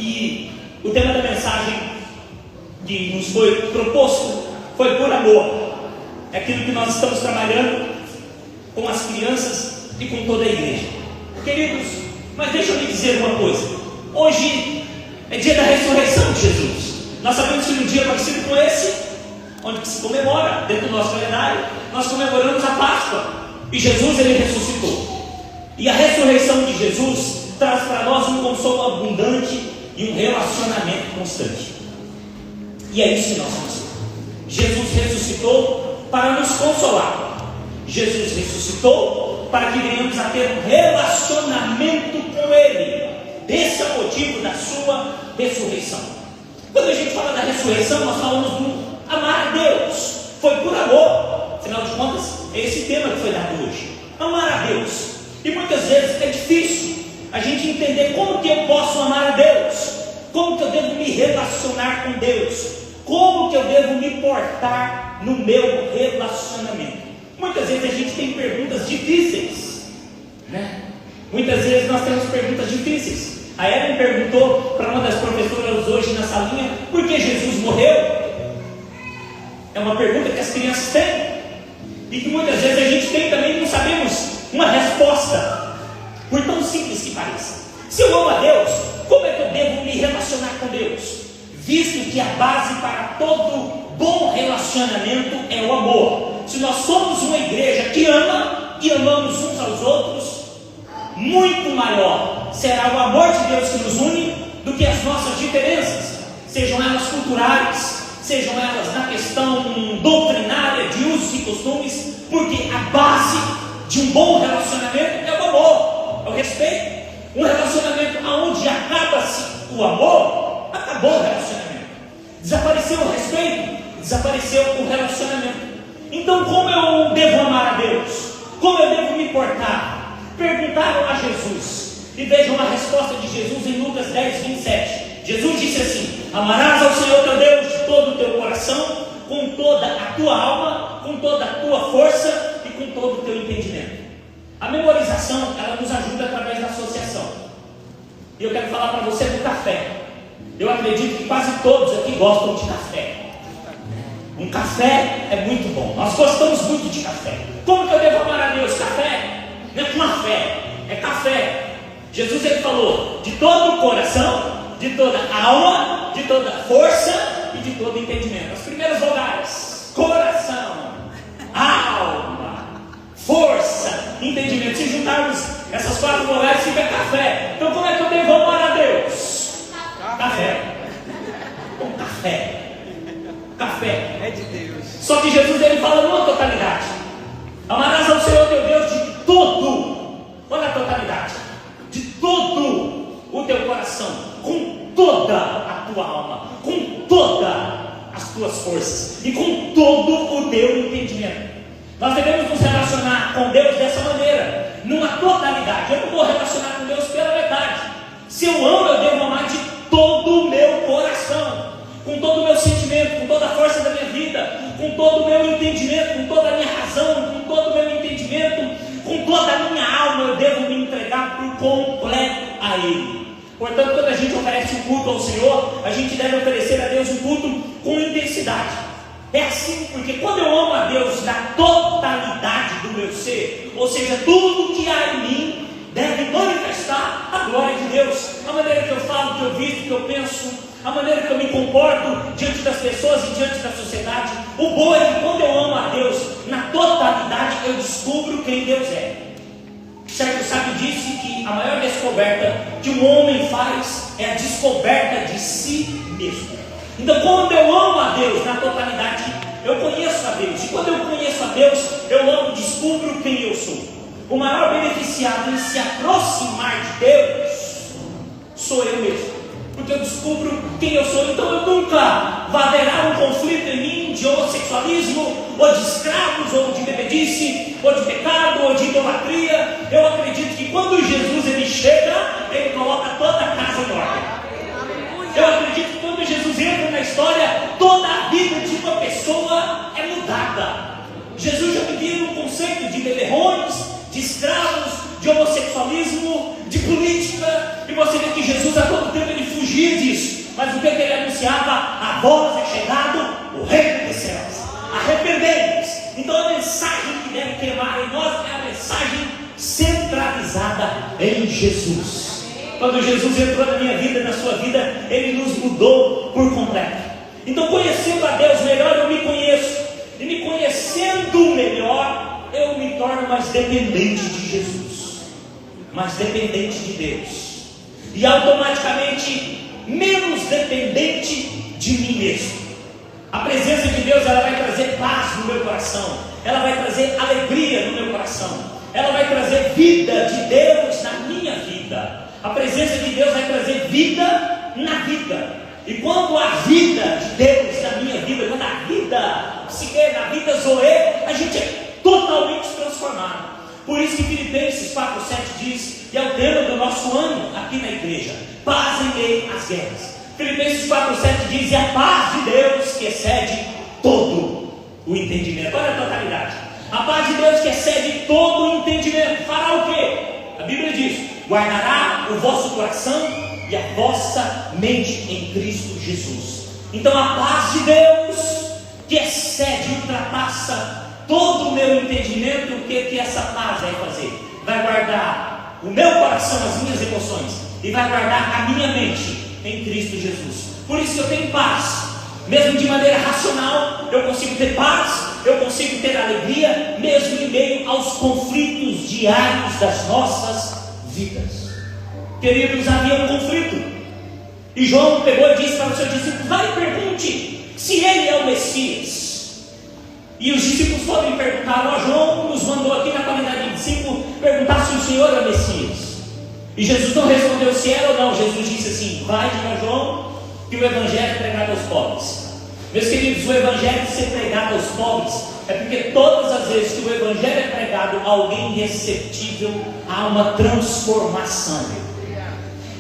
E o tema da mensagem que nos foi proposto foi por amor. É aquilo que nós estamos trabalhando com as crianças e com toda a igreja. Queridos, mas deixa eu lhe dizer uma coisa. Hoje é dia da ressurreição de Jesus. Nós sabemos que no dia parecido com esse, onde se comemora, dentro do nosso calendário, nós comemoramos a Páscoa. E Jesus, ele ressuscitou. E a ressurreição de Jesus traz para nós um consolo abundante e um relacionamento constante. E é isso que nós vamos. Jesus ressuscitou para nos consolar. Jesus ressuscitou para que venhamos a ter um relacionamento com Ele. Esse é o motivo da sua ressurreição. Quando a gente fala da ressurreição, nós falamos do amar a Deus. Foi por amor. Afinal de contas, é esse tema que foi dado hoje. Amar a Deus. E muitas vezes é difícil a gente entender como que eu posso amar a Deus. Como que eu devo me relacionar com Deus. Como que eu devo me portar no meu relacionamento. Muitas vezes a gente tem perguntas difíceis, né? Muitas vezes nós temos perguntas difíceis. A Ellen perguntou para uma das professoras hoje na salinha: por que Jesus morreu? É uma pergunta que as crianças têm e que muitas vezes a gente tem também e não sabemos uma resposta, por tão simples que pareça. Se eu amo a Deus, como é que eu devo me relacionar com Deus? Visto que a base para todo bom relacionamento é o amor. Se nós somos uma igreja que ama e amamos uns aos outros, muito maior será o amor de Deus que nos une do que as nossas diferenças, sejam elas culturais, sejam elas na questão doutrinária de usos e costumes, porque a base de um bom relacionamento é o amor, é o respeito. Um relacionamento onde acaba-se o amor, acabou o relacionamento. Desapareceu o respeito, desapareceu o relacionamento. Então, como eu devo amar a Deus? Como eu devo me portar? Perguntaram a Jesus, e vejam a resposta de Jesus em Lucas 10, 27. Jesus disse assim: amarás ao Senhor teu Deus de todo o teu coração, com toda a tua alma, com toda a tua força e com todo o teu entendimento. A memorização, ela nos ajuda através da associação. E eu quero falar para você do café. Eu acredito que quase todos aqui gostam de café. Um café é muito bom. Nós gostamos muito de café. Como que eu devo amar a Deus? Café? Não é com a fé, é café. Jesus, ele falou: de todo o coração, de toda a alma, de toda a força e de todo o entendimento. As primeiras vogais: coração, alma, força, entendimento. Se juntarmos essas quatro vogais, fica café. Então, como é que eu devo amar a Deus? Café. Com café. Café é de Deus. Só que Jesus, ele fala numa totalidade: amarás ao Senhor teu Deus de todo, olha a totalidade, de todo o teu coração, com toda a tua alma, com todas as tuas forças e com todo o teu entendimento. Nós devemos nos relacionar com Deus dessa maneira, numa totalidade. Eu não vou relacionar com Deus pela metade. Se eu amo, eu devo amar de todo o meu coração, com todo o meu sentimento, com toda a força da minha vida, com todo o meu entendimento, com toda a minha razão, com todo o meu entendimento, com toda a minha alma. Eu devo me entregar por completo a Ele. Portanto, quando a gente oferece um culto ao Senhor, a gente deve oferecer a Deus um culto com intensidade. É assim, porque quando eu amo a Deus na totalidade do meu ser, ou seja, tudo que há em mim deve manifestar a glória de Deus. A maneira que eu falo, que eu vivo, que eu penso, a maneira que eu me comporto diante das pessoas e diante da sociedade. O bom é que quando eu amo a Deus na totalidade, eu descubro quem Deus é. Certo sábio disse que a maior descoberta que um homem faz é a descoberta de si mesmo. Então, quando eu amo a Deus na totalidade, eu conheço a Deus. E quando eu conheço a Deus, eu logo descubro quem eu sou. O maior beneficiado em se aproximar de Deus sou eu mesmo, porque eu descubro quem eu sou. Então eu nunca haverá um conflito em mim de homossexualismo, ou de escravos, ou de bebedice, ou de pecado, ou de idolatria. Eu acredito que quando Jesus ele chega, ele coloca toda a casa em ordem. Eu acredito que quando Jesus entra na história, toda a vida de uma pessoa é mudada. Jesus já vivia no conceito de beberrões, de escravos, de homossexualismo, de política, e você vê que Jesus a todo tempo ele fugia Mas o que ele anunciava? A vós é chegado o reino dos céus. Arrependei-vos. Então a mensagem que deve queimar em nós é a mensagem centralizada em Jesus. Quando Jesus entrou na minha vida, na sua vida, Ele nos mudou por completo. Então, conhecendo a Deus melhor, eu me conheço. E me conhecendo melhor, eu me torno mais dependente de Jesus, mais dependente de Deus, e automaticamente menos dependente de mim mesmo. A presença de Deus, ela vai trazer paz no meu coração, ela vai trazer alegria no meu coração, ela vai trazer vida de Deus na minha vida. A presença de Deus vai trazer vida na vida. E quando a vida de Deus na minha vida, quando a vida psique, na vida zoe, a gente é totalmente transformado. Por isso que Filipenses 4:7 diz, e é o tema do nosso ano aqui na igreja: paz em meio às guerras. Filipenses 4:7 diz, e a paz de Deus que excede todo o entendimento. Olha a totalidade. A paz de Deus que excede todo o entendimento fará o quê? A Bíblia diz: guardará o vosso coração e a vossa mente em Cristo Jesus. Então a paz de Deus que excede, ultrapassa todo o meu entendimento, o que essa paz vai fazer? Vai guardar o meu coração, as minhas emoções, e vai guardar a minha mente em Cristo Jesus. Por isso que eu tenho paz. Mesmo de maneira racional, eu consigo ter paz, eu consigo ter alegria, mesmo em meio aos conflitos diários das nossas vidas. Queridos, havia um conflito, e João pegou e disse para os seus discípulos: vai e pergunte se ele é o Messias. E os discípulos foram e perguntaram: João nos mandou aqui na qualidade de discípulo perguntar se o Senhor é o Messias. E Jesus não respondeu se era ou não. Jesus disse assim: vai, diga a João que o Evangelho é pregado aos pobres. Meus queridos, o Evangelho ser pregado aos pobres é porque todas as vezes que o Evangelho é pregado a alguém receptível, há uma transformação.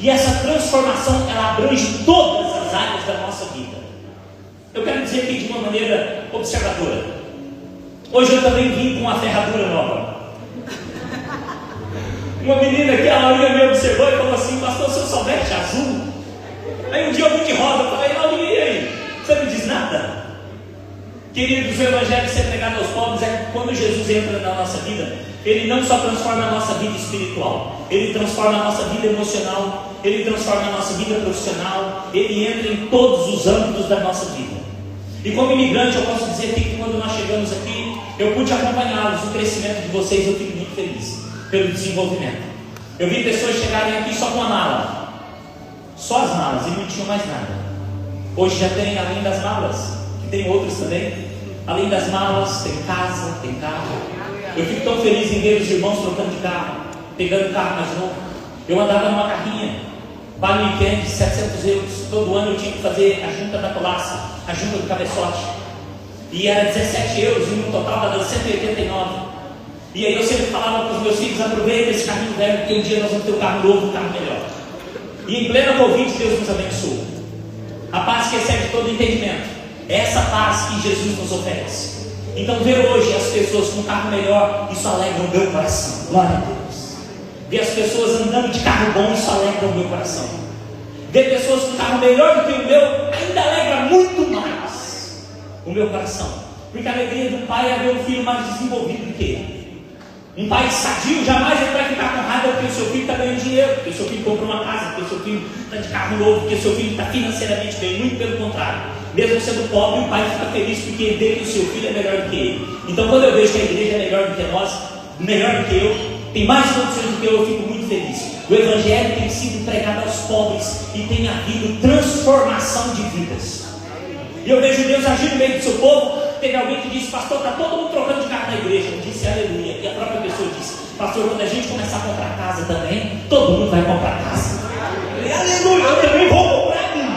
E essa transformação, ela abrange todas as áreas da nossa vida. Eu quero dizer aqui de uma maneira observadora. Hoje eu também vim com uma ferradura nova. Uma menina que a Laurinha me observou e falou assim: pastor, se eu soubesse azul. Aí um dia eu vim de rosa, eu falei: Laurinha, e aí? Você não diz nada? Queridos, o Evangelho ser pregado aos pobres é quando Jesus entra na nossa vida. Ele não só transforma a nossa vida espiritual, ele transforma a nossa vida emocional, ele transforma a nossa vida profissional, ele entra em todos os âmbitos da nossa vida. E como imigrante, eu posso dizer aqui que quando nós chegamos aqui, eu pude acompanhá-los, o crescimento de vocês, eu fico muito feliz pelo desenvolvimento. Eu vi pessoas chegarem aqui só com a mala, só as malas, e não tinham mais nada. Hoje já tem, além das malas, que tem outros também, além das malas, tem casa, tem carro. Eu fico tão feliz em ver os irmãos trocando de carro, pegando carro mais novo. Eu andava numa carrinha, vale um weekend de 700 euros. Todo ano eu tinha que fazer a junta da colaça, a junta do cabeçote. E era 17 euros, e no total dava 189. E aí eu sempre falava para os meus filhos: aproveita esse carrinho velho, porque um dia nós vamos ter um carro novo, um carro melhor. E em plena Covid, Deus nos abençoa. A paz que excede todo entendimento, é essa paz que Jesus nos oferece. Então ver hoje as pessoas com um carro melhor, isso alegra o meu coração. Glória a Deus. Ver as pessoas andando de carro bom, isso alegra o meu coração. Ver pessoas com um carro melhor do que o meu, ainda alegra muito mais o meu coração. Porque a alegria do pai é ver um filho mais desenvolvido do que ele. Um pai sadio jamais ele vai ficar com raiva porque o seu filho está ganhando dinheiro, porque o seu filho comprou uma casa, porque o seu filho está de carro novo, porque o seu filho está financeiramente bem. Muito pelo contrário. Mesmo sendo pobre, o pai fica feliz porque ele vê que o seu filho é melhor do que ele. Então quando eu vejo que a igreja é melhor do que nós, melhor do que eu, tem mais condições do que eu fico muito feliz. O Evangelho tem sido pregado aos pobres e tem havido transformação de vidas. E eu vejo Deus agir no meio do seu povo. Teve alguém que disse: pastor, está todo mundo trocando de carro na igreja. Eu disse: aleluia. E a própria pessoa disse: pastor, quando a gente começar a comprar casa também, todo mundo vai comprar casa. Aleluia, eu também vou comprar a minha.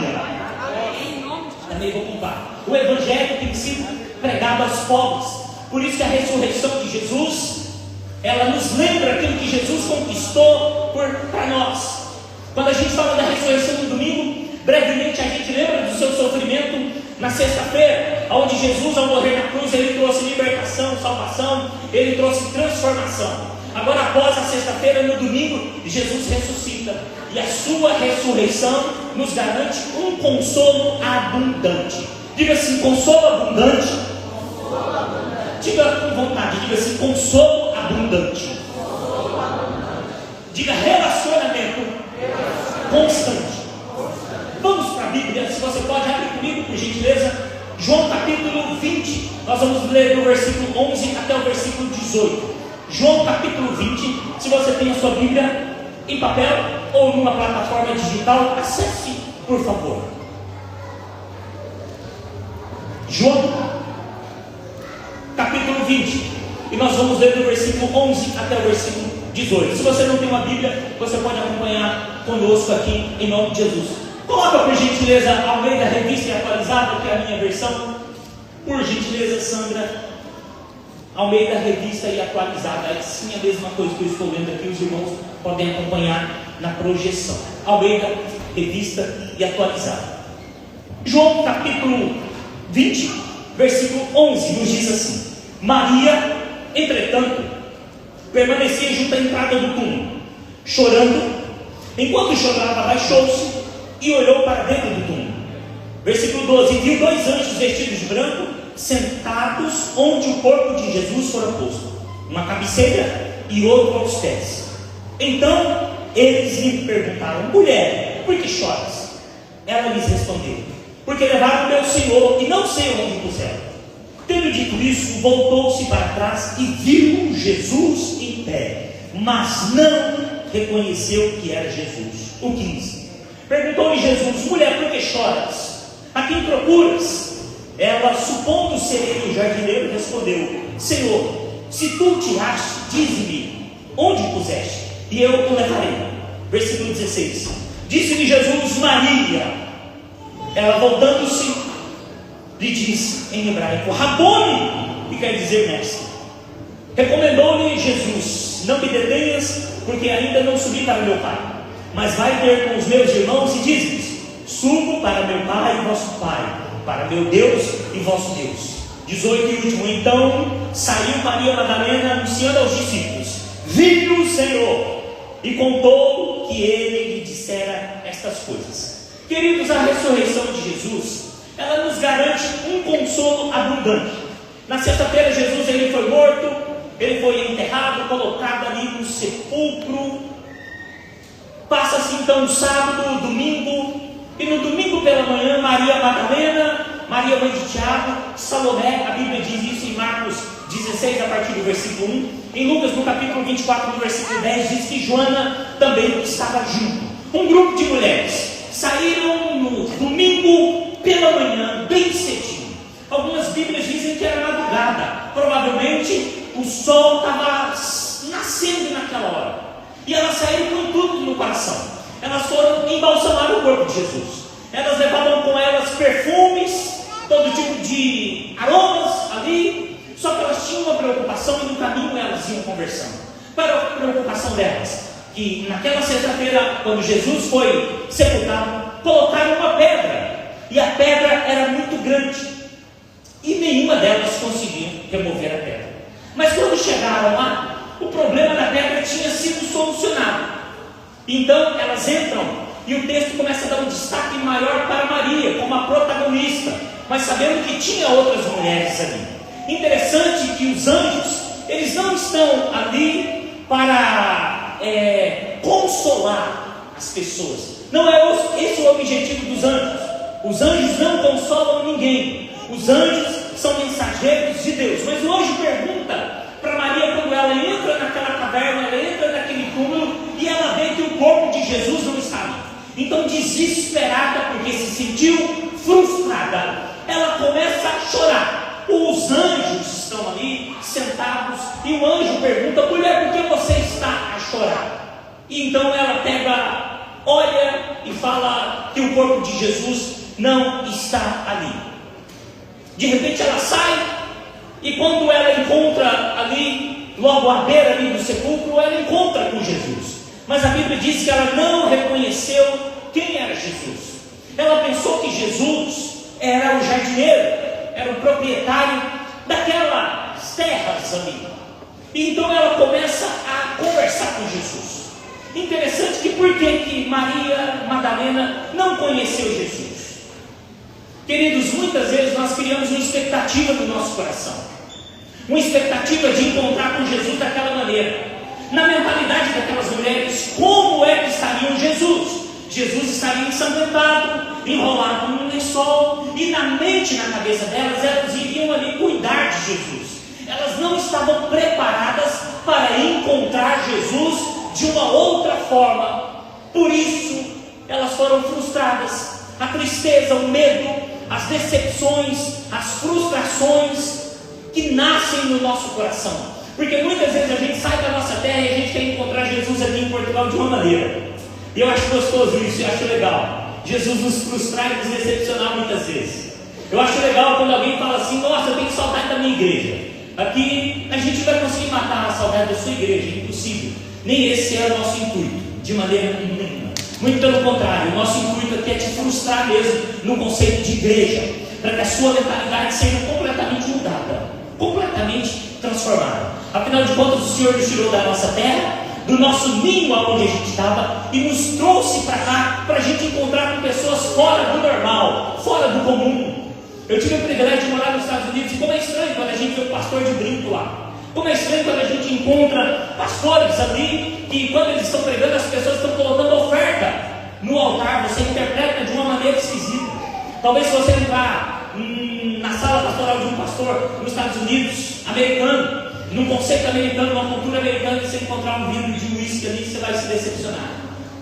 Também vou comprar. O Evangelho tem sido pregado aos pobres. Por isso que a ressurreição de Jesus, ela nos lembra aquilo que Jesus conquistou para nós. Quando a gente fala da ressurreição no domingo, brevemente a gente lembra do seu sofrimento na sexta-feira, onde Jesus, ao morrer na cruz, ele trouxe libertação, salvação, ele trouxe transformação. Agora, após a sexta-feira, no domingo, Jesus ressuscita, e a sua ressurreição nos garante um consolo abundante. Diga assim: consolo abundante. Diga com vontade, diga assim: consolo abundante. Diga relacionamento constante. Vamos para a Bíblia, se você pode abrir comigo, por gentileza. João capítulo 20, nós vamos ler do versículo 11 até o versículo 18. João capítulo 20, se você tem a sua Bíblia em papel ou numa plataforma digital, acesse, por favor. João capítulo 20, e nós vamos ler do versículo 11 até o versículo 18. Se você não tem uma Bíblia, você pode acompanhar conosco aqui, em nome de Jesus. Coloca, por gentileza, Almeida Revista e Atualizada, que é a minha versão. Por gentileza, Sandra. Almeida Revista e Atualizada. É sim a mesma coisa que eu estou lendo aqui. Os irmãos podem acompanhar na projeção. Almeida Revista e Atualizada. João capítulo 20, versículo 11, nos diz assim: Maria, entretanto, permanecia junto à entrada do túmulo, chorando. Enquanto chorava, abaixou-se e olhou para dentro do túmulo. Versículo 12: viu dois anjos vestidos de branco, sentados onde o corpo de Jesus fora posto, uma cabeceira e outro aos pés. Então eles lhe perguntaram: mulher, por que choras? Ela lhes respondeu: porque levaram meu Senhor e não sei onde o puseram. Tendo dito isso, voltou-se para trás e viu Jesus em pé, mas não reconheceu que era Jesus. O 15: perguntou-lhe Jesus: mulher, por que choras? A quem procuras? Ela, supondo ser ele o jardineiro, respondeu: Senhor, se tu o tiraste, dize-me onde o puseste, e eu o levarei. Versículo 16: disse-lhe Jesus: Maria. Ela, voltando-se, lhe disse em hebraico: Rabone, que quer dizer mestre. Recomendou-lhe Jesus: não me detenhas, porque ainda não subi para meu Pai, mas vai ter com os meus irmãos e diz-lhes: subo para meu Pai e vosso Pai, para meu Deus e vosso Deus. 18 e último: então saiu Maria Madalena anunciando aos discípulos: vi o Senhor, e contou que ele lhe dissera estas coisas. Queridos, a ressurreição de Jesus, ela nos garante um consolo abundante. Na sexta-feira, Jesus ele foi morto, ele foi enterrado, colocado ali no sepulcro. Passa-se então o sábado, o domingo, e no domingo pela manhã, Maria Madalena, Maria mãe de Tiago, Salomé, a Bíblia diz isso em Marcos 16, a partir do versículo 1. Em Lucas, no capítulo 24, no versículo 10, diz que Joana também estava junto. Um grupo de mulheres saíram no domingo pela manhã, bem cedinho. Algumas Bíblias dizem que era madrugada, provavelmente o sol estava nascendo naquela hora, e elas saíram com tudo no coração. Elas foram embalsamar o corpo de Jesus. Elas levavam com elas perfumes, todo tipo de aromas ali. Só que elas tinham uma preocupação, e no caminho elas iam conversando. Qual era a preocupação delas? Que naquela sexta-feira, quando Jesus foi sepultado, colocaram uma pedra, e a pedra era muito grande, e nenhuma delas conseguia remover a pedra. Mas quando chegaram lá, o problema da pedra tinha sido solucionado. Então elas entram, e o texto começa a dar um destaque maior para Maria, como a protagonista, mas sabendo que tinha outras mulheres ali. Interessante que os anjos, eles não estão ali para consolar as pessoas. Não é esse o objetivo dos anjos. Os anjos não consolam ninguém. Os anjos são mensageiros de Deus. Mas o anjo pergunta para Maria, quando ela entra naquela caverna, ela entra naquele túmulo, e ela vê que o corpo de Jesus não está ali. Então, desesperada, porque se sentiu frustrada, ela começa a chorar. Os anjos estão ali sentados, e o anjo pergunta: mulher, por que você está a chorar? E então ela pega, olha e fala que o corpo de Jesus não está ali. De repente ela sai, e quando ela encontra ali, logo à beira ali do sepulcro, ela encontra com Jesus. Mas a Bíblia diz que ela não reconheceu quem era Jesus. Ela pensou que Jesus era o jardineiro, era o proprietário daquelas terras ali. E então ela começa a conversar com Jesus. Interessante que por que Maria Madalena não conheceu Jesus? Queridos, muitas vezes nós criamos uma expectativa no nosso coração, uma expectativa de encontrar com Jesus daquela maneira. Na mentalidade daquelas mulheres, como é que estariam Jesus? Jesus estaria ensanguentado, enrolado num lençol, e na mente e na cabeça delas, elas iriam ali cuidar de Jesus. Elas não estavam preparadas para encontrar Jesus de uma outra forma. Por isso, elas foram frustradas. A tristeza, o medo, as decepções, as frustrações que nascem no nosso coração. Porque muitas vezes a gente sai da nossa terra e a gente quer encontrar Jesus aqui em Portugal de uma maneira. E eu acho gostoso isso, eu acho legal. Jesus nos frustrar e nos decepcionar muitas vezes. Eu acho legal quando alguém fala assim: nossa, eu tenho saudade da minha igreja. Aqui a gente vai conseguir matar a saudade da sua igreja, impossível. Nem esse é o nosso intuito, de maneira nenhuma. Muito pelo contrário, o nosso intuito aqui é te frustrar mesmo no conceito de igreja, para que a sua mentalidade seja completamente mudada, completamente transformada. Afinal de contas, o Senhor nos tirou da nossa terra, do nosso ninho onde a gente estava, e nos trouxe para cá, para a gente encontrar com pessoas fora do normal, fora do comum. Eu tive o privilégio de morar nos Estados Unidos, e como é estranho quando a gente vê o pastor de brinco lá. Como é estranho quando a gente encontra pastores ali, que quando eles estão pregando, as pessoas estão colocando oferta no altar. Você interpreta de uma maneira esquisita. Talvez se você entrar na sala pastoral de um pastor nos Estados Unidos, americano, num conceito americano, numa cultura americana, e você encontrar um vidro de uísque ali, você vai se decepcionar.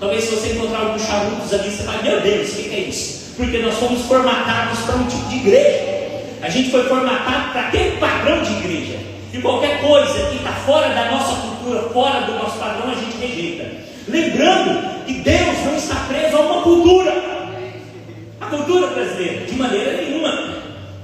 Talvez se você encontrar alguns charutos ali, você vai: meu Deus, o que é isso? Porque nós fomos formatados para um tipo de igreja. A gente foi formatado para aquele padrão de igreja. E qualquer coisa que está fora da nossa cultura, fora do nosso padrão, a gente rejeita. Lembrando que Deus não está preso a uma cultura, a cultura brasileira, de maneira nenhuma.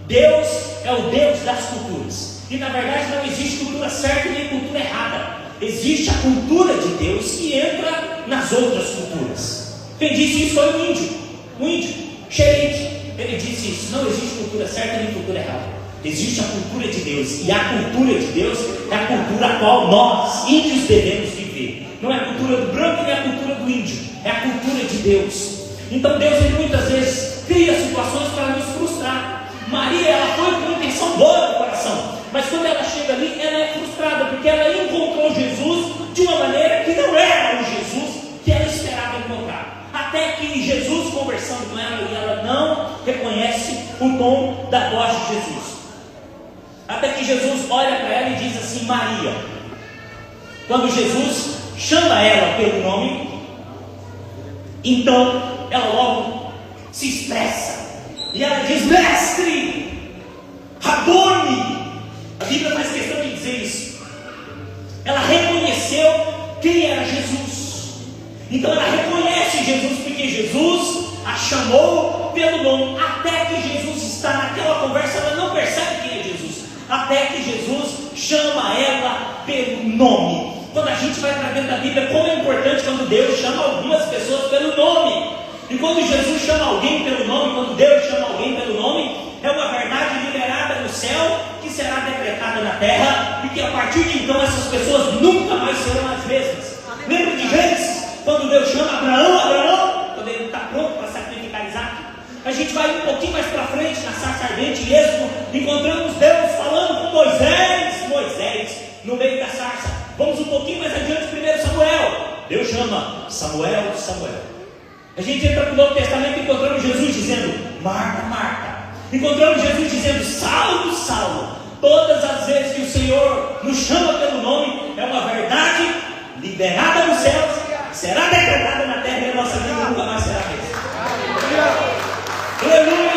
Deus é o Deus das culturas. E na verdade não existe cultura certa nem cultura errada. Existe a cultura de Deus que entra nas outras culturas. Quem disse isso foi o índio, Xerente. Ele disse isso: não existe cultura certa nem cultura errada. Existe a cultura de Deus, e a cultura de Deus é a cultura a qual nós, índios, devemos viver. Não é a cultura do branco nem a cultura do índio, é a cultura de Deus. Então Deus, ele muitas vezes cria situações para nos frustrar. Maria, ela foi com intenção boa no coração, mas quando ela chega ali, ela é frustrada, porque ela encontrou Jesus de uma maneira que não era o Jesus que ela esperava encontrar. Até que Jesus, conversando com ela, e ela não reconhece o tom da voz de Jesus. Até que Jesus olha para ela e diz assim: Maria. Quando Jesus chama ela pelo nome, então ela logo se expressa e ela diz: mestre, Rabone. A Bíblia faz questão de dizer isso. Ela reconheceu quem era Jesus. Então ela reconhece Jesus, porque Jesus a chamou pelo nome. Até que Jesus está naquela conversa, ela não percebe quem é Jesus, até que Jesus chama ela pelo nome. Quando a gente vai para dentro da Bíblia, como é importante quando Deus chama algumas pessoas pelo nome. E quando Jesus chama alguém pelo nome, quando Deus chama alguém pelo nome, é uma verdade liberada no céu, que será decretada na terra, e que a partir de então essas pessoas nunca mais serão as mesmas. Lembra de Gênesis, quando Deus chama Abraão, quando ele está pronto para sacrificar Isaac? A gente vai um pouquinho mais para frente, na sarça ardente, e Êxodo, encontramos Deus falando com Moisés, no meio da sarça. Vamos um pouquinho mais adiante, 1 Samuel. Deus chama Samuel. A gente entra no Novo Testamento e encontramos Jesus dizendo: Marta, Marta. Encontramos Jesus dizendo: Saulo, Saulo. Todas as vezes que o Senhor nos chama pelo nome, é uma verdade liberada nos céus, será decretada na terra, e a nossa vida nunca mais será mesma. Aleluia!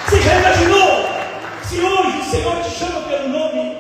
Você já imaginou? Se hoje o Senhor te chama pelo nome,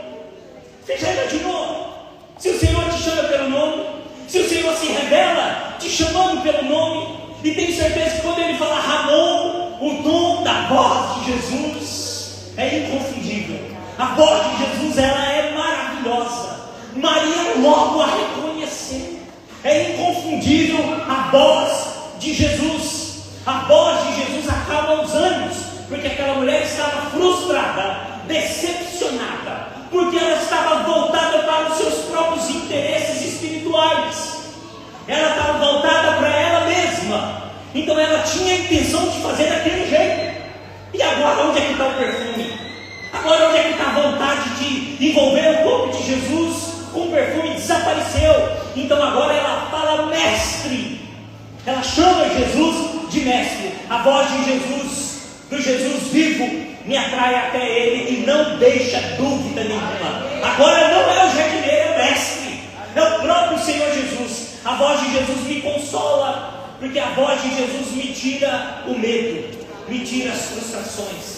você já imaginou? Se o Senhor te chama pelo nome, se o Senhor se revela te chamando pelo nome, e tenho certeza que quando Ele fala Ramon, o tom da voz de Jesus é inconfundível. A voz de Jesus, ela é maravilhosa. Maria logo a reconheceu. É inconfundível a voz de Jesus. A voz de Jesus acalma os ânimos, porque aquela mulher estava frustrada, decepcionada, porque ela estava voltada para os seus próprios interesses espirituais. ela estava voltada para ela mesma. Então ela tinha a intenção de fazer daquele jeito. E agora onde é que está o perfume? Agora onde é que está a vontade de envolver o corpo de Jesus com o perfume? Desapareceu. Então agora ela fala mestre. Ela chama Jesus de mestre. A voz de Jesus, do Jesus vivo, me atrai até Ele e não deixa dúvida nenhuma. Agora não é o jardineiro, é o mestre, é o próprio Senhor Jesus. A voz de Jesus me consola, porque a voz de Jesus me tira o medo, me tira as frustrações.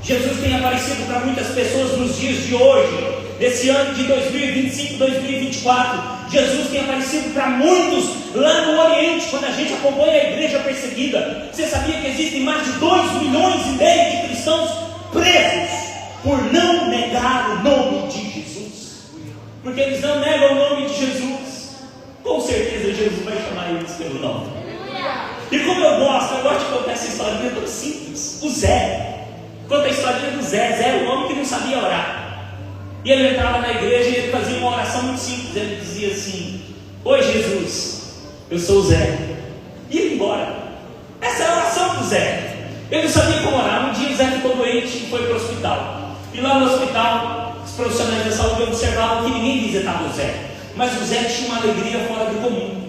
Jesus tem aparecido para muitas pessoas nos dias de hoje, nesse ano de 2025, 2024. Jesus tem aparecido para muitos lá no Oriente, quando a gente acompanha a igreja perseguida. Você sabia que existem mais de 2,5 milhões de cristãos presos por não negar o nome de Jesus? Porque eles não negam o nome de Jesus. Com certeza Jesus vai chamar eles pelo nome. E como eu gosto de contar essa historinha tão simples. O Zé, conta a historinha do Zé. Zé era um homem que não sabia orar. E ele entrava na igreja e ele fazia uma oração muito simples. Ele dizia assim: oi Jesus, eu sou o Zé. E ia embora. Essa é a oração do Zé. Ele não sabia como orar. Um dia o Zé ficou doente e foi para o hospital. E lá no hospital, os profissionais da saúde observavam que ninguém visitava o Zé. Mas o Zé tinha uma alegria fora do comum.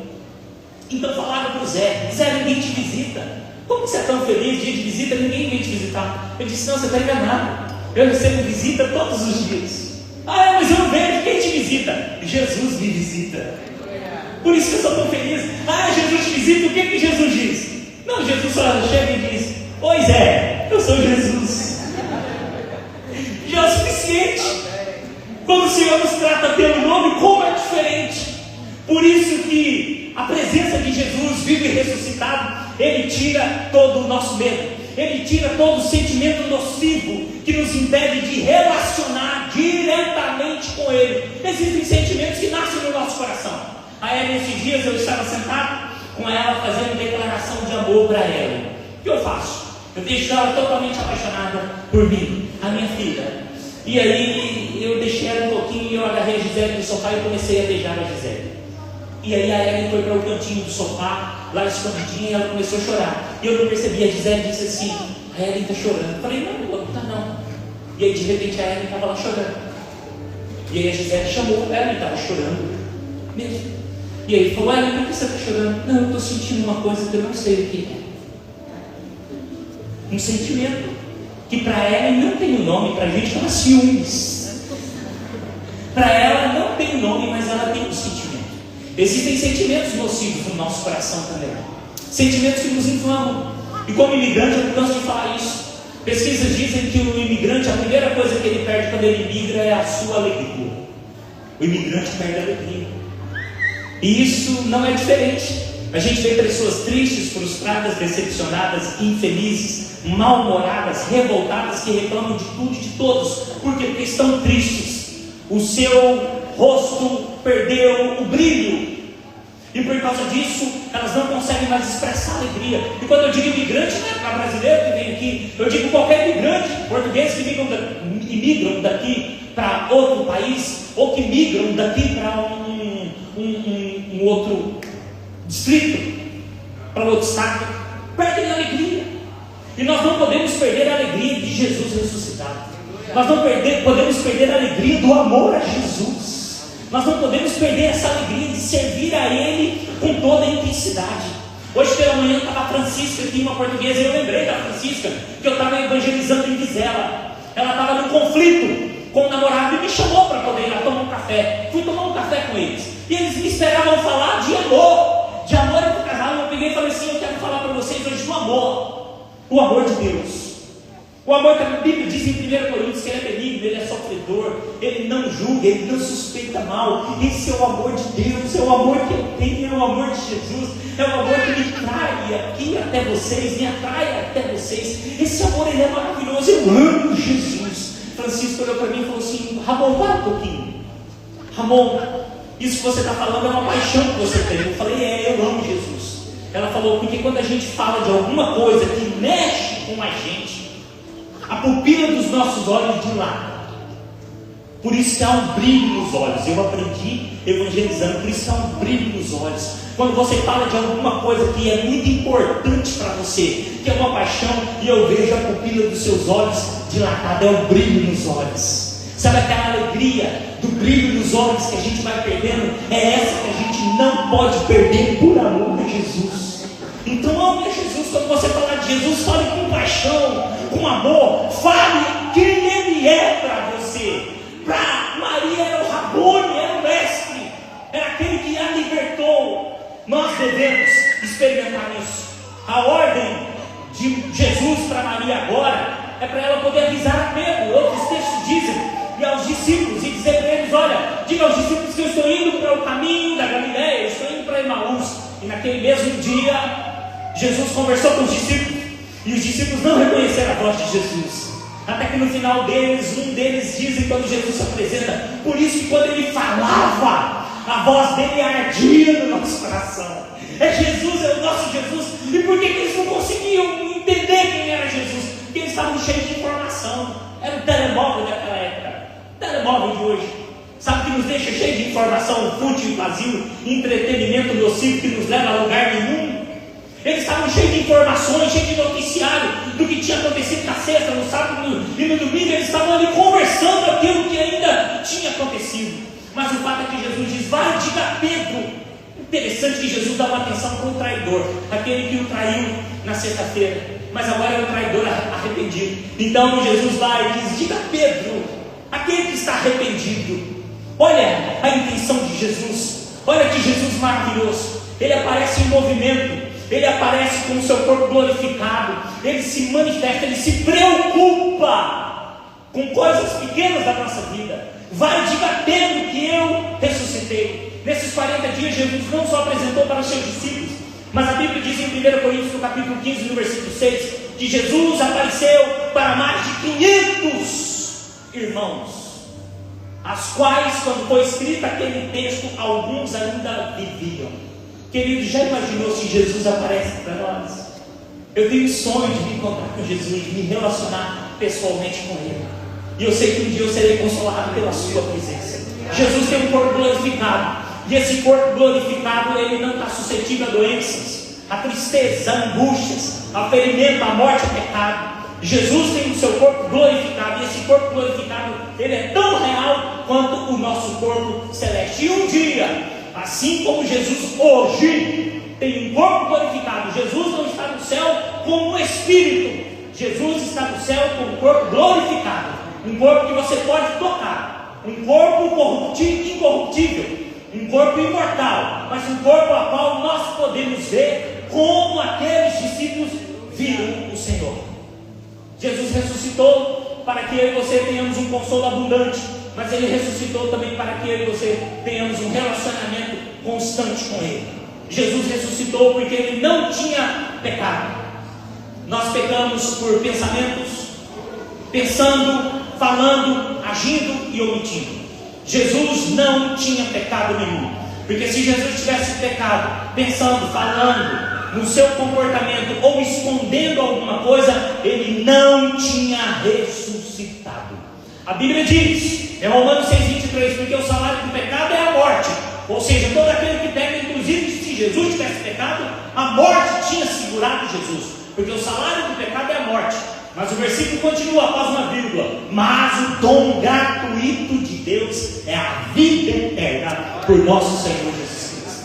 Então falaram para o Zé: Zé, ninguém te visita. Como você é tão feliz, dia de visita, ninguém vem te visitar? Ele disse: não, você está enganado. Eu recebo visita todos os dias. Ah, mas eu não vejo, quem te visita? Jesus me visita. Por isso que eu sou tão feliz. Ah, Jesus te visita, o que Jesus diz? Não, Jesus só chega e diz: oi Zé, eu sou Jesus. Já é o suficiente. Quando o Senhor nos trata pelo nome, como é diferente. Por isso que a presença de Jesus vivo e ressuscitado, Ele tira todo o nosso medo. Ele tira todo o sentimento nocivo que nos impede de relacionar diretamente com Ele. Existem sentimentos que nascem no nosso coração. Aí nesses dias eu estava sentado com ela fazendo declaração de amor para ela. O que eu faço? Eu deixo ela totalmente apaixonada por mim, a minha filha. E aí eu deixei ela um pouquinho e eu agarrei a Gisele no sofá e comecei a beijar a Gisele. E aí a Ellen foi para o cantinho do sofá, lá escondidinha, e ela começou a chorar. E eu não percebi, a Gisele disse assim: a Ellen está chorando. Eu falei: não está não. E aí de repente a Ellen estava lá chorando. E aí a Gisele chamou, a Ellen estava chorando mesmo. E aí ele falou: Ellen, por que você está chorando? Não, eu estou sentindo uma coisa que eu não sei o que é. Um sentimento que para Ellen não tem um nome, para a gente chama ciúmes. Para ela não tem um nome, mas ela tem um sentimento. Existem sentimentos nocivos no nosso coração também. Sentimentos que nos inflamam. E como imigrante eu não canso de falar isso. Pesquisas dizem que o imigrante, a primeira coisa que ele perde quando ele migra é a sua alegria. O imigrante perde a alegria. E isso não é diferente. A gente vê pessoas tristes, frustradas, decepcionadas, infelizes, mal-humoradas, revoltadas, que reclamam de tudo e de todos. Por quê? Porque estão tristes. O seu rosto perdeu o brilho. E por causa disso, elas não conseguem mais expressar alegria. E quando eu digo imigrante, não é para brasileiro que vem aqui. Eu digo qualquer imigrante, portugueses que migram daqui para outro país, ou que migram daqui para um outro distrito, para outro estado, perdem a alegria. E nós não podemos perder a alegria de Jesus ressuscitado. Nós não podemos perder a alegria do amor a Jesus. Nós não podemos perder essa alegria de servir a Ele com toda a intensidade. Hoje pela manhã estava a Francisca aqui, uma portuguesa, e eu lembrei da Francisca, que eu estava evangelizando em Vizela. Ela estava num conflito com o namorado e me chamou para poder ir lá tomar um café. Fui tomar um café com eles. E eles me esperavam falar de amor entre o casal. Eu peguei e falei assim: eu quero falar para vocês hoje do amor. O amor de Deus. O amor que a Bíblia diz em 1 Coríntios que ele é benigno, ele é sofredor, ele não julga, ele não suspeita mal. Esse é o amor de Deus, é o amor que eu tenho, é o amor de Jesus, é o amor que me trai aqui até vocês, me atrai até vocês. Esse amor, ele é maravilhoso, eu amo Jesus. Francisco olhou para mim e falou assim: Ramon, para um pouquinho. Ramon, isso que você está falando é uma paixão que você tem. Eu falei: eu amo Jesus. Ela falou: porque quando a gente fala de alguma coisa que mexe com a gente, a pupila dos nossos olhos dilata. Por isso que há um brilho nos olhos. Eu aprendi evangelizando, por isso que há um brilho nos olhos. Quando você fala de alguma coisa que é muito importante para você, que é uma paixão, e eu vejo a pupila dos seus olhos dilatada, é um brilho nos olhos. Sabe aquela alegria do brilho nos olhos que a gente vai perdendo? É essa que a gente não pode perder por amor a Jesus. Então ame a Jesus. Quando você falar de Jesus, fale com paixão, com amor. Fale quem Ele é para você. Para Maria era o Rabone, era o mestre, era aquele que a libertou. Nós devemos experimentar isso. A ordem de Jesus para Maria agora é para ela poder avisar a Pedro. Outros textos dizem, e aos discípulos, e dizer para eles: olha, diga aos discípulos que eu estou indo para o caminho da Galileia, eu estou indo para Emaús. E naquele mesmo dia, Jesus conversou com os discípulos, e os discípulos não reconheceram a voz de Jesus. Até que no final deles, um deles diz, quando Jesus se apresenta, por isso que quando ele falava, a voz dele ardia no nosso coração. É Jesus, é o nosso Jesus. E por que eles não conseguiam entender quem era Jesus? Porque eles estavam cheios de informação. Era o telemóvel daquela época, o telemóvel de hoje. Sabe o que nos deixa cheio de informação fútil e vazio, entretenimento nocivo que nos leva a lugar nenhum? Eles estavam cheios de informações, cheios de noticiário do que tinha acontecido na sexta, no sábado e no domingo. Eles estavam ali conversando aquilo que ainda tinha acontecido. Mas o fato é que Jesus diz: vai, diga a Pedro. Interessante que Jesus dá uma atenção para o traidor, aquele que o traiu na sexta-feira, mas agora é o traidor arrependido. Então Jesus vai e diz: diga a Pedro, aquele que está arrependido. Olha a intenção de Jesus. Olha que Jesus maravilhoso. Ele aparece em movimento. Ele aparece com o seu corpo glorificado. Ele se manifesta, ele se preocupa com coisas pequenas da nossa vida. Vai, diga a Pedro que eu ressuscitei. Nesses 40 dias, Jesus não só apresentou para os seus discípulos, mas a Bíblia diz em 1 Coríntios, no capítulo 15, no versículo 6, que Jesus apareceu para mais de 500 irmãos, as quais, quando foi escrito aquele texto, alguns ainda viviam. Querido, já imaginou se Jesus aparece para nós? Eu tenho sonho de me encontrar com Jesus, de me relacionar pessoalmente com Ele. E eu sei que um dia eu serei consolado pela sua presença. Jesus tem um corpo glorificado. E esse corpo glorificado, ele não está suscetível a doenças, a tristeza, a angústias, a ferimento, a morte, a pecado. Jesus tem o seu corpo glorificado. E esse corpo glorificado, ele é tão real quanto o nosso corpo celeste. E um dia, assim como Jesus hoje tem um corpo glorificado, Jesus não está no céu como um espírito. Jesus está no céu com um corpo glorificado. Um corpo que você pode tocar. Um corpo incorruptível. Um corpo imortal. Mas um corpo a qual nós podemos ver como aqueles discípulos viram o Senhor. Jesus ressuscitou para que eu e você tenhamos um consolo abundante. Mas Ele ressuscitou também para que eu e você tenhamos um relacionamento constante com Ele. Jesus ressuscitou porque Ele não tinha pecado. Nós pecamos por pensamentos, pensando, falando, agindo e omitindo. Jesus não tinha pecado nenhum. Porque se Jesus tivesse pecado, pensando, falando, no seu comportamento ou escondendo alguma coisa, Ele não tinha ressuscitado. A Bíblia diz, em Romanos 6,23, porque o salário do pecado é a morte. Ou seja, todo aquele que peca, inclusive se Jesus tivesse pecado, a morte tinha segurado Jesus. Porque o salário do pecado é a morte. Mas o versículo continua após uma vírgula: mas o dom gratuito de Deus é a vida eterna por nosso Senhor Jesus Cristo.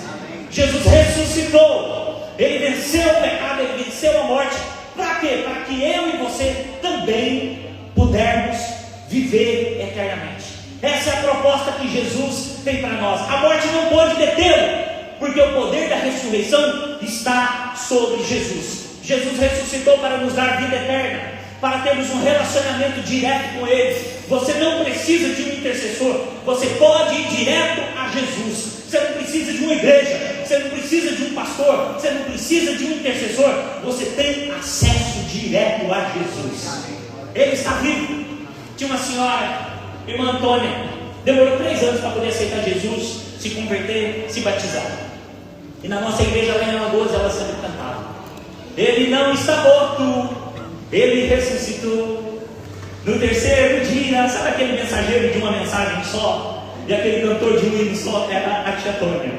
Jesus ressuscitou. Ele venceu o pecado, Ele venceu a morte. Para quê? Para que eu e você também pudermos viver eternamente. Essa é a proposta que Jesus tem para nós. A morte não pode detê-lo, porque o poder da ressurreição está sobre Jesus. Jesus ressuscitou para nos dar vida eterna, para termos um relacionamento direto com Ele. Você não precisa de um intercessor, você pode ir direto a Jesus. Você não precisa de uma igreja, você não precisa de um pastor, você não precisa de um intercessor. Você tem acesso direto a Jesus. Ele está vivo. Tinha uma senhora, irmã Antônia, demorou 3 anos para poder aceitar Jesus, se converter, se batizar. E na nossa igreja lá em Alagoas ela sempre cantava: Ele não está morto, Ele ressuscitou. No terceiro dia, sabe aquele mensageiro de uma mensagem só? E aquele cantor de um hino só era a tia Tônia.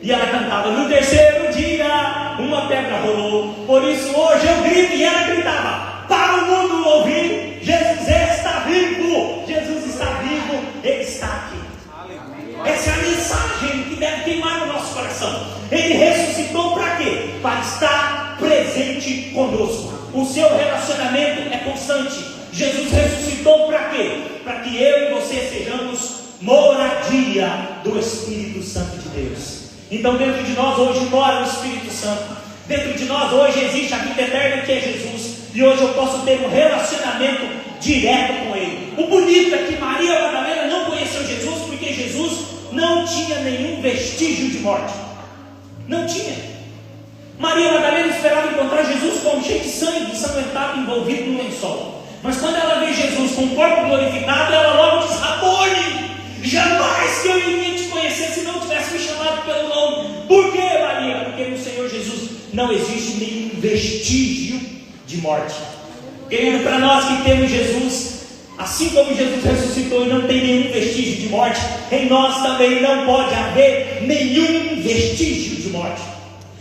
E ela cantava: no terceiro dia uma pedra rolou, por isso hoje eu grito. E ela gritava para o mundo ouvir: Jesus está vivo, Jesus está vivo, Ele está aqui. Essa é a mensagem que deve queimar no nosso coração. Ele ressuscitou para quê? Para estar presente conosco. O seu relacionamento é constante. Jesus ressuscitou para quê? Para que eu e você sejamos moradia do Espírito Santo de Deus. Então dentro de nós hoje mora o Espírito Santo. Dentro de nós hoje existe a vida eterna, que é Jesus. E hoje eu posso ter um relacionamento direto com Ele. O bonito é que Maria Madalena não conheceu Jesus, porque Jesus não tinha nenhum vestígio de morte. Não tinha. Maria Madalena esperava encontrar Jesus como cheio de sangue, ensanguentado, envolvido no lençol. Mas quando ela vê Jesus com o corpo glorificado, ela logo diz: Rabone, jamais que eu iria te conhecer se não tivesse me chamado pelo nome. Por quê, Maria? Porque no Senhor Jesus não existe nenhum vestígio de morte. Querido, para nós que temos Jesus, assim como Jesus ressuscitou e não tem nenhum vestígio de morte, em nós também não pode haver nenhum vestígio de morte,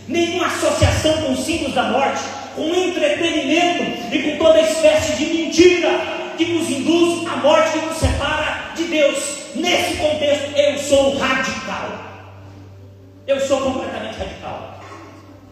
nenhuma associação com os símbolos da morte, com entretenimento e com toda espécie de mentira que nos induz à morte, que nos separa de Deus. Nesse contexto, eu sou radical. Eu sou completamente radical.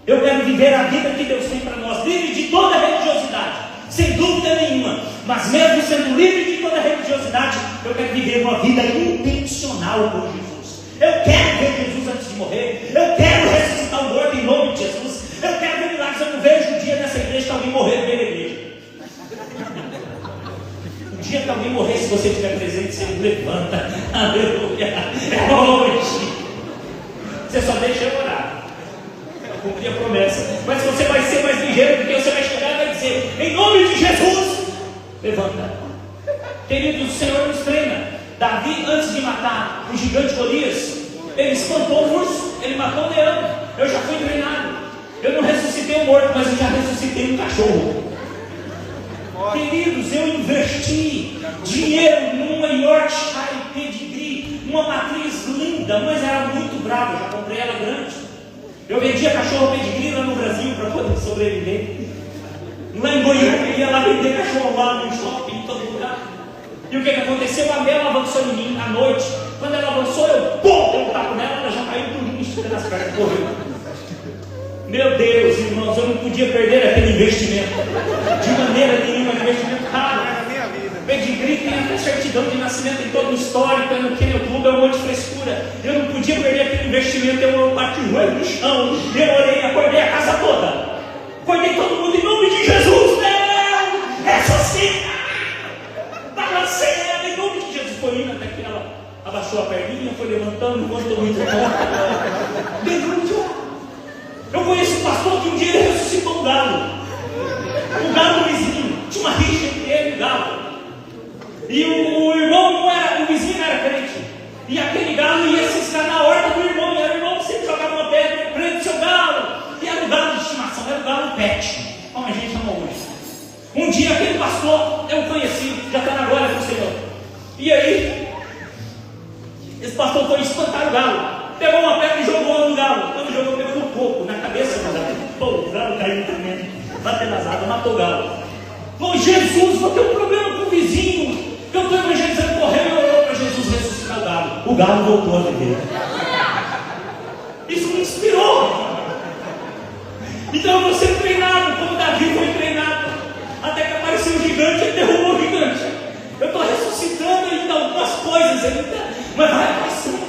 Eu quero viver a vida que Deus tem para nós, livre de toda religiosidade, sem dúvida nenhuma. Mas mesmo sendo livre de toda religiosidade, eu quero viver uma vida intencional com Jesus. Eu quero ver Jesus antes de morrer. Eu quero ressuscitar o morto em nome de Jesus. Eu quero ver milagres. Eu não vejo um dia nessa igreja que alguém morrer no meio da igreja. O dia que alguém morrer, se você estiver presente, você levanta. Aleluia. É hoje. Você só deixa eu orar. Eu cumpri a promessa. Mas você vai ser mais ligeiro, porque você vai chegar e vai dizer: em nome de Jesus, levanta. Queridos, o Senhor nos treina. Davi, antes de matar o gigante Golias, ele espantou o urso, ele matou o leão. Eu já fui treinado. Eu não ressuscitei um morto, mas eu já ressuscitei um cachorro. Queridos, eu investi dinheiro numa Yorkshire Pedigree, uma matriz linda, mas era muito brava. Eu já comprei ela grande. Eu vendia cachorro Pedigree lá no Brasil para poder sobreviver. Lá em Goiânia, eu ia lá vender cachorro lá no shopping, em todo lugar. E o que aconteceu? A Bela avançou em mim à noite. Quando ela avançou, eu dei um tapa nela, ela já caiu por mim, estica nas pernas, correu. Meu Deus, irmãos, eu não podia perder aquele investimento. De maneira nenhuma, investimento caro. Pedigree tem até certidão de nascimento em todo o histórico, no Kennel Club, é um monte de frescura. Eu não podia perder aquele investimento. Eu bati o joelho no chão, eu orei, acordei a casa toda. Acordei todo mundo em nome de Jesus. Não! Ressuscita! Balancei ela em nome de Jesus. Foi indo até que ela abaixou a perninha, foi levantando, levantou muito bom. Levantou. Eu conheço um pastor que um dia ele ressuscitou um galo. O galo do vizinho. Tinha uma rixa entre ele e o galo. E o irmão não era, o vizinho não era crente. E aquele galo ia se ciscar na horta do irmão. E o irmão sempre jogava uma pedra, prende o seu galo. E era o galo de estimação, era o galo pet, como a gente chama hoje. Um dia aquele pastor, eu conheci, já está na glória do Senhor. E aí, esse pastor foi espantar o galo. Pegou uma pedra e jogou no galo. Quando jogou, pegou no coco, na cabeça do galo. Pô, o galo caiu também, bateu nas asas, matou o galo. Falou: Jesus, vou ter um problema com o vizinho. Eu estou evangelizando, correu e orou para Jesus ressuscitar o galo. O galo voltou a viver. Isso me inspirou. Então eu vou ser treinado, como Davi foi treinado. Até que apareceu o gigante e derrubou o gigante. Eu estou ressuscitando ainda algumas coisas ainda, mas vai aparecer.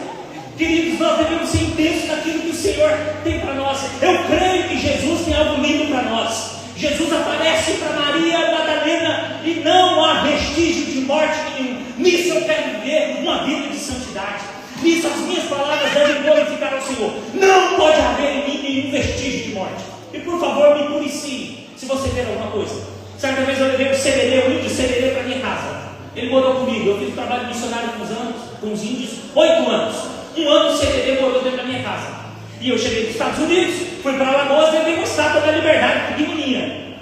Queridos, nós devemos ser intensos naquilo que o Senhor tem para nós. Eu creio que Jesus tem algo lindo para nós. Jesus aparece para Maria Madalena e não há vestígio de morte nenhum. Nisso eu quero viver uma vida de santidade. Nisso as minhas palavras devem glorificar ao Senhor. Não pode haver em mim nenhum vestígio de morte. E por favor, me policie se você ver alguma coisa. Certa vez eu levei o índio Sererê para minha casa. Ele morou comigo. Eu fiz trabalho missionário com os índios 8 anos. Um ano o Sererê morou dentro da minha casa. E eu cheguei dos Estados Unidos, fui para Alagoas, levei uma estátua da Liberdade pequenininha.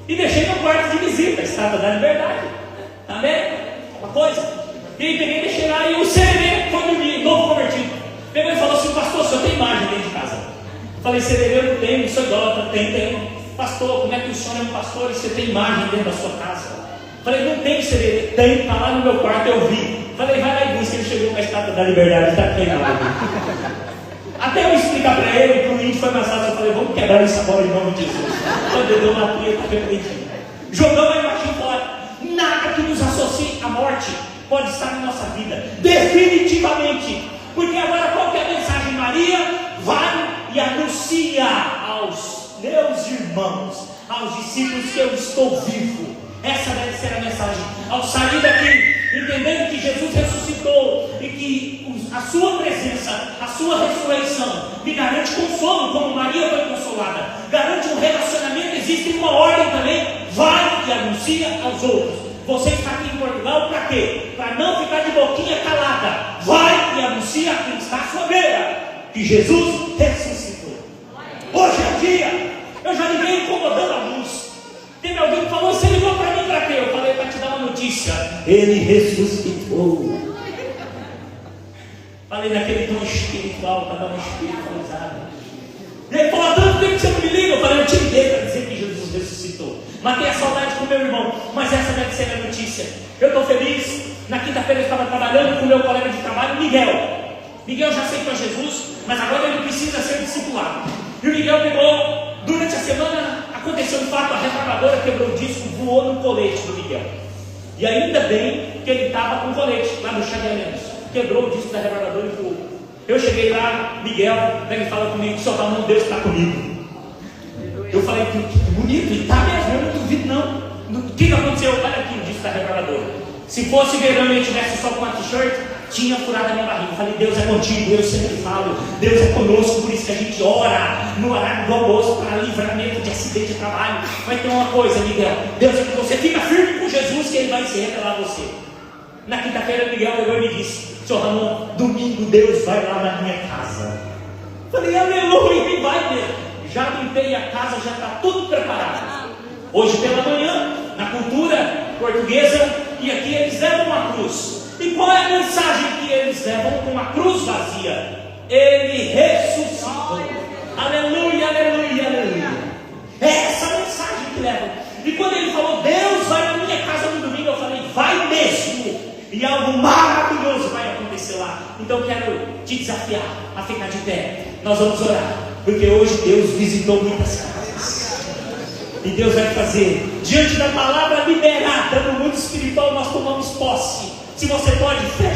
E deixei no quarto de visita a estátua da Liberdade. coisa. E aí peguei, deixei lá, e o CDB foi dormir, novo convertido. Pegou e falou assim: pastor, o senhor tem imagem dentro de casa? Falei: CDB eu não tenho, não sou idólatra. Tem. Pastor, como é que o senhor é um pastor e você tem imagem dentro da sua casa? Falei: não tem CDB. Tem, está lá no meu quarto, eu vi. Falei: vai lá e busca. Ele chegou com a estátua da liberdade, está queimado. Até eu explicar para ele, para o índio foi mais fácil. Eu falei: vamos quebrar essa bola em nome de Jesus. Quando eu dei uma tria, está repreendido. Jogamos a imagem fora. Nada que nos associe à morte pode estar na nossa vida, definitivamente. Porque agora qual que é a mensagem? Maria vai e anuncia aos meus irmãos, aos discípulos, que eu estou vivo. Essa deve ser a mensagem. Ao sair daqui, entendendo que Jesus ressuscitou e que a sua presença, a sua ressurreição me garante consolo, como Maria foi consolada, garante um relacionamento. Existe uma ordem também: vai e anuncia aos outros. Você está aqui em Portugal para quê? Para não ficar de boquinha calada. Vai e anuncia a quem está à sua beira que Jesus ressuscitou. Hoje é dia. Eu já liguei incomodando alguns. Teve alguém que falou: você ligou para mim para quê? Eu falei: para te dar uma notícia. Ele ressuscitou. Falei naquele tom espiritual, para dar uma espiritualizada. E ele falou: tanto tempo que você não me liga. Eu falei: eu te liguei para dizer que Jesus ressuscitou. Matei a saudade com meu irmão, mas essa deve ser a notícia. Eu estou feliz. Na quinta-feira eu estava trabalhando com meu colega de trabalho, Miguel. Miguel já aceitou Jesus, mas agora ele precisa ser discipulado. E o Miguel pegou, durante a semana, aconteceu um fato: a retroavadora quebrou o disco, voou no colete do Miguel. E ainda bem que ele estava com o colete lá no chaveamento. Quebrou o disco da retroavadora e voou. Eu cheguei lá, Miguel, ele fala comigo: seu Ramon, Deus está comigo. Eu falei: que bonito, e está mesmo, eu não duvido não. O que aconteceu? Olha aqui o disco da retroavadora. Se fosse verão e eu tivesse só com a t-shirt, tinha furado a minha barriga. Eu falei: Deus é contigo, eu sempre falo, Deus é conosco, por isso que a gente ora no horário do almoço para livramento de acidente de trabalho. Mas tem uma coisa, Miguel: Deus é com você, fica firme com Jesus, que Ele vai se revelar a você. Na quinta-feira, Miguel pegou e me disse: seu Ramon, domingo Deus vai lá na minha casa. Falei: aleluia, e vai mesmo. Já limpei a casa, já está tudo preparado. Hoje pela manhã, na cultura portuguesa, e aqui eles levam uma cruz. E qual é a mensagem que eles levam com uma cruz vazia? Ele ressuscitou. Aleluia, aleluia, aleluia. É essa a mensagem que levam. E quando ele falou: Deus vai na minha casa no domingo, eu falei: vai mesmo. E algo maravilhoso vai acontecer lá. Então eu quero te desafiar a ficar de pé. Nós vamos orar, porque hoje Deus visitou muitas casas. E Deus vai fazer, diante da palavra liberada no mundo espiritual, nós tomamos posse. Se você pode, fecha.